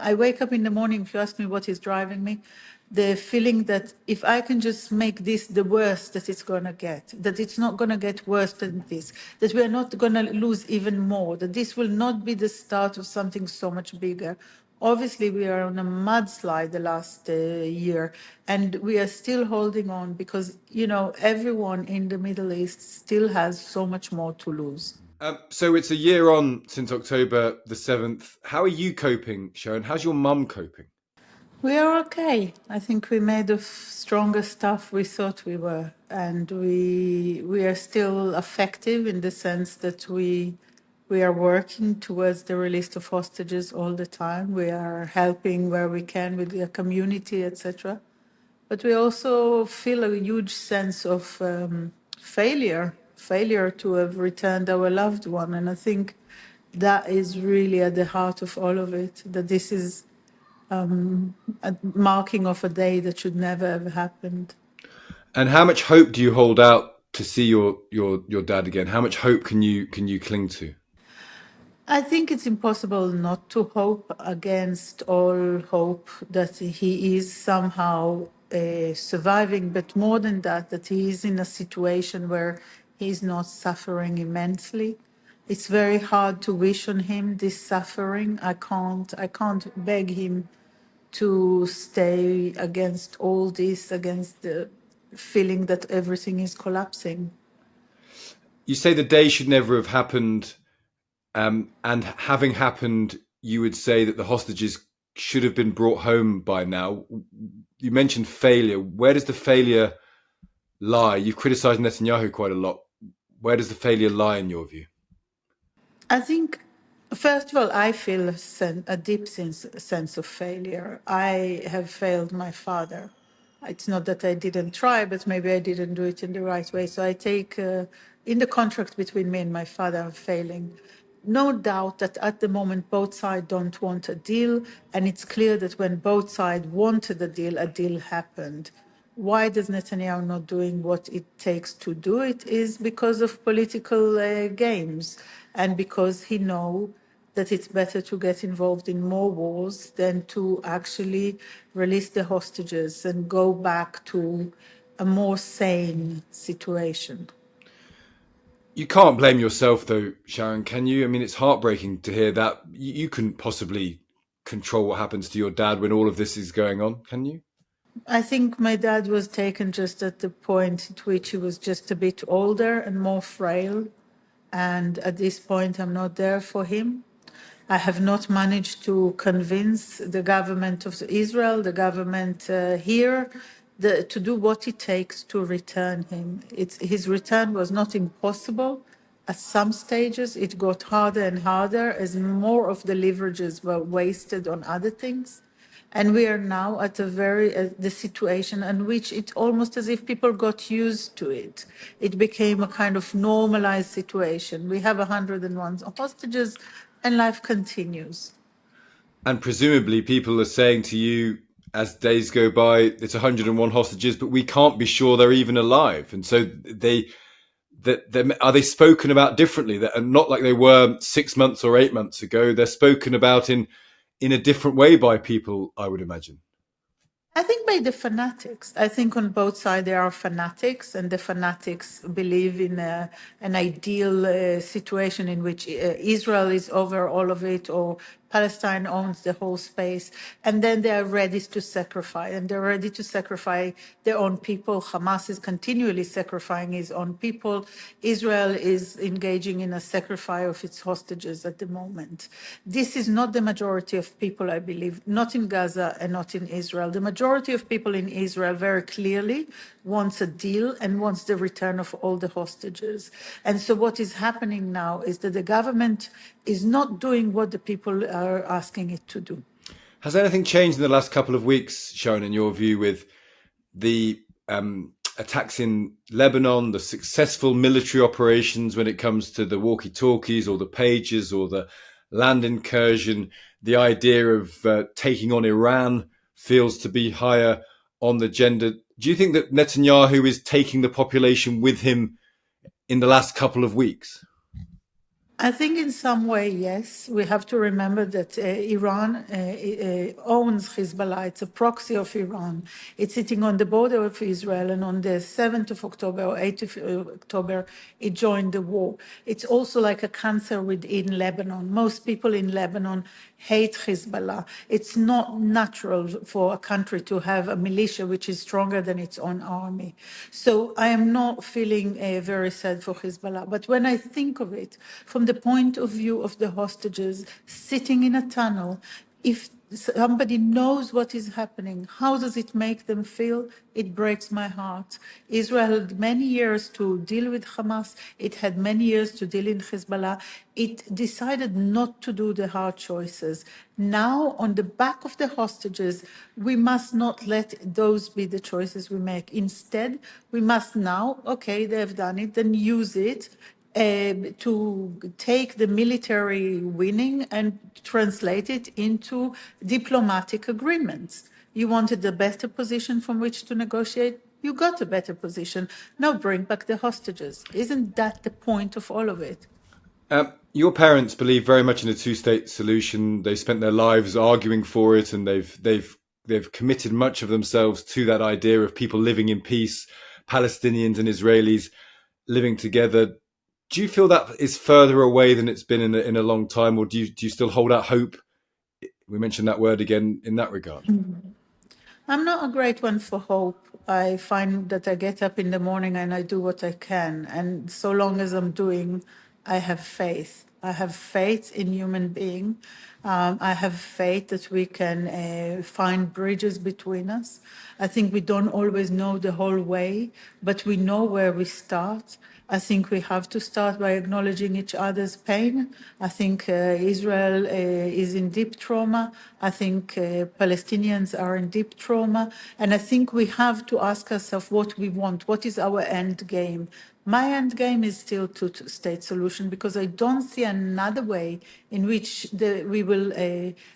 I wake up in the morning, if you ask me what is driving me, the feeling that if I can just make this the worst that it's going to get, that it's not going to get worse than this, that we're not going to lose even more, that this will not be the start of something so much bigger. Obviously, we are on a mudslide the last year, and we are still holding on because, everyone in the Middle East still has so much more to lose. So it's a year on since October the 7th. How are you coping, Sharon? How's your mum coping? We are okay. I think we made the stronger stuff we thought we were, and we are still effective in the sense that we are working towards the release of hostages all the time. We are helping where we can with the community, etc. But we also feel a huge sense of failure to have returned our loved one, and I think that is really at the heart of all of it. That this is a marking of a day that should never have happened. And how much hope do you hold out to see your dad again? How much hope can you cling to? I think it's impossible not to hope against all hope that he is somehow surviving, but more than that, that he is in a situation where he's not suffering immensely. It's very hard to wish on him this suffering. I can't beg him to stay against all this, against the feeling that everything is collapsing. You say the day should never have happened, and having happened, you would say that the hostages should have been brought home by now. You mentioned failure. Where does the failure lie? You've criticized Netanyahu quite a lot. Where does the failure lie in your view? I think, first of all, I feel a deep sense of failure. I have failed my father. It's not that I didn't try, but maybe I didn't do it in the right way. So I take, in the contract between me and my father, I'm failing. No doubt that at the moment both sides don't want a deal, and it's clear that when both sides wanted a deal happened. Why does Netanyahu not doing what it takes to do it is because of political games, and because he know that it's better to get involved in more wars than to actually release the hostages and go back to a more sane situation. You can't blame yourself, though, Sharon, can you? I mean, it's heartbreaking to hear that. You couldn't possibly control what happens to your dad when all of this is going on, can you? I think my dad was taken just at the point at which he was just a bit older and more frail. And at this point, I'm not there for him. I have not managed to convince the government of Israel, the government here, to do what it takes to return him. His return was not impossible. At some stages, it got harder and harder as more of the leverages were wasted on other things. And we are now at the situation in which it's almost as if people got used to it. It became a kind of normalized situation. We have 101 hostages and life continues. And presumably, people are saying to you as days go by, it's 101 hostages, but we can't be sure they're even alive. And so are they spoken about differently? That are not like they were 6 months or 8 months ago. They're spoken about in a different way by people, I would imagine. I think by the fanatics. I think on both sides there are fanatics, and the fanatics believe in an ideal situation in which Israel is over all of it, or Palestine owns the whole space, and then they are ready to sacrifice, and they're ready to sacrifice their own people. Hamas is continually sacrificing his own people. Israel is engaging in a sacrifice of its hostages at the moment. This is not the majority of people, I believe, not in Gaza and not in Israel. The majority of people in Israel very clearly wants a deal and wants the return of all the hostages. And so what is happening now is that the government is not doing what the people are asking it to do. Has anything changed in the last couple of weeks, Sharon, in your view, with the attacks in Lebanon, the successful military operations when it comes to the walkie-talkies or the pages or the land incursion? The idea of taking on Iran feels to be higher on the agenda. Do you think that Netanyahu is taking the population with him in the last couple of weeks? I think in some way, yes. We have to remember that Iran owns Hezbollah. It's a proxy of Iran. It's sitting on the border of Israel, and on the 7th of October or 8th of October, it joined the war. It's also like a cancer within Lebanon. Most people in Lebanon hate Hezbollah. It's not natural for a country to have a militia which is stronger than its own army. So I am not feeling very sad for Hezbollah. But when I think of it from the point of view of the hostages sitting in a tunnel, if somebody knows what is happening, how does it make them feel? It breaks my heart. Israel had many years to deal with Hamas. It had many years to deal with Hezbollah. It decided not to do the hard choices. Now, on the back of the hostages, we must not let those be the choices we make. Instead, we must now, okay, they've done it, then use it to take the military winning and translate it into diplomatic agreements. You wanted a better position from which to negotiate, you got a better position. Now bring back the hostages. Isn't that the point of all of it? Your parents believe very much in a two-state solution. They spent their lives arguing for it, and they've committed much of themselves to that idea of people living in peace, Palestinians and Israelis living together. Do you feel that is further away than it's been in a long time, or do you still hold out hope? We mentioned that word again in that regard. I'm not a great one for hope. I find that I get up in the morning and I do what I can. And so long as I'm doing, I have faith. I have faith in human being. I have faith that we can find bridges between us. I think we don't always know the whole way, but we know where we start. I think we have to start by acknowledging each other's pain. I think Israel is in deep trauma. I think Palestinians are in deep trauma. And I think we have to ask ourselves what we want. What is our end game? My end game is still two-state solution because I don't see another way in which we will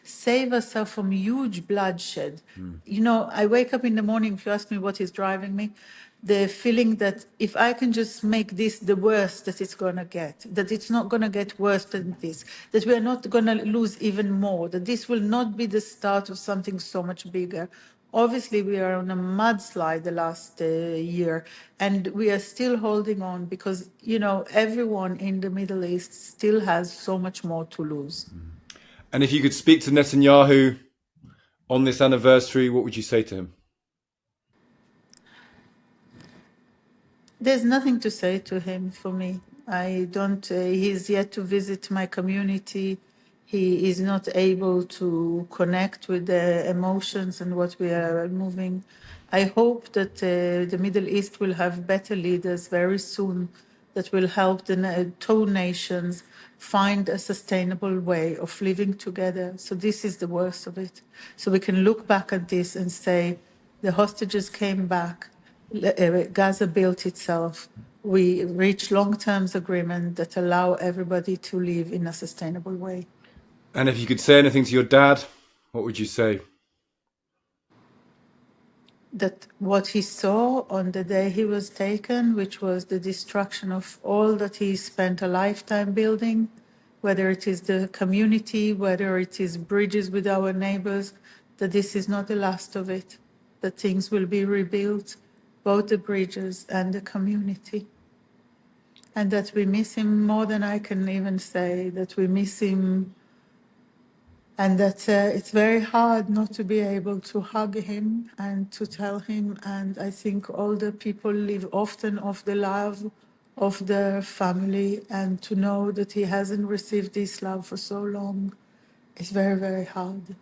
save ourselves from huge bloodshed. You know, I wake up in the morning, if you ask me what is driving me, the feeling that if I can just make this the worst that it's going to get, that it's not going to get worse than this, that we are not going to lose even more, that this will not be the start of something so much bigger. Obviously, we are on a mudslide the last year, and we are still holding on because, you know, everyone in the Middle East still has so much more to lose. And if you could speak to Netanyahu on this anniversary, what would you say to him? There's nothing to say to him for me. I don't, he's yet to visit my community. He is not able to connect with the emotions and what we are moving. I hope that the Middle East will have better leaders very soon that will help the two nations find a sustainable way of living together. So this is the worst of it. So we can look back at this and say, the hostages came back, Gaza built itself. We reached long-term agreement that allow everybody to live in a sustainable way. And if you could say anything to your dad, what would you say? That what he saw on the day he was taken, which was the destruction of all that he spent a lifetime building, whether it is the community, whether it is bridges with our neighbors, that this is not the last of it, that things will be rebuilt, both the bridges and the community. And that we miss him more than I can even say, that we miss him, and that it's very hard not to be able to hug him and to tell him. And I think older people live often off the love of their family, and to know that he hasn't received this love for so long is very, very hard.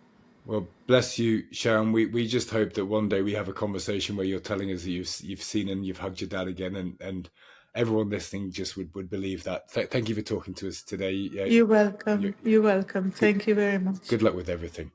Well, bless you, Sharon. We just hope that one day we have a conversation where you're telling us that you've seen and you've hugged your dad again, and everyone listening just would believe that. Thank you for talking to us today. You're welcome. You're welcome. Thank you very much. Good luck with everything.